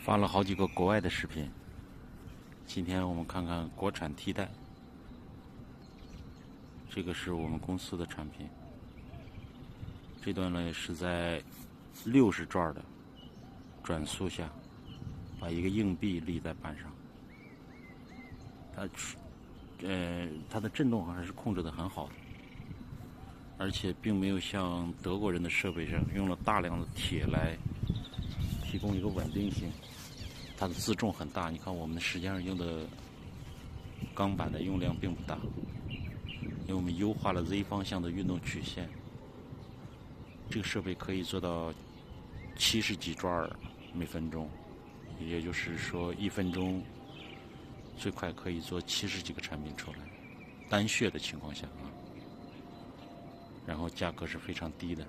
发了好几个国外的视频，今天我们看看国产替代。这个是我们公司的产品，这段呢是在60转的转速下，把一个硬币立在板上，它的振动还是控制的很好的，而且并没有像德国人的设备上用了大量的铁来提供一个稳定性。它的自重很大，你看我们实际上用的钢板的用量并不大，因为我们优化了 Z 方向的运动曲线。这个设备可以做到70几转每分钟，也就是说1分钟最快可以做70几个产品出来，单穴的情况下啊，然后价格是非常低的。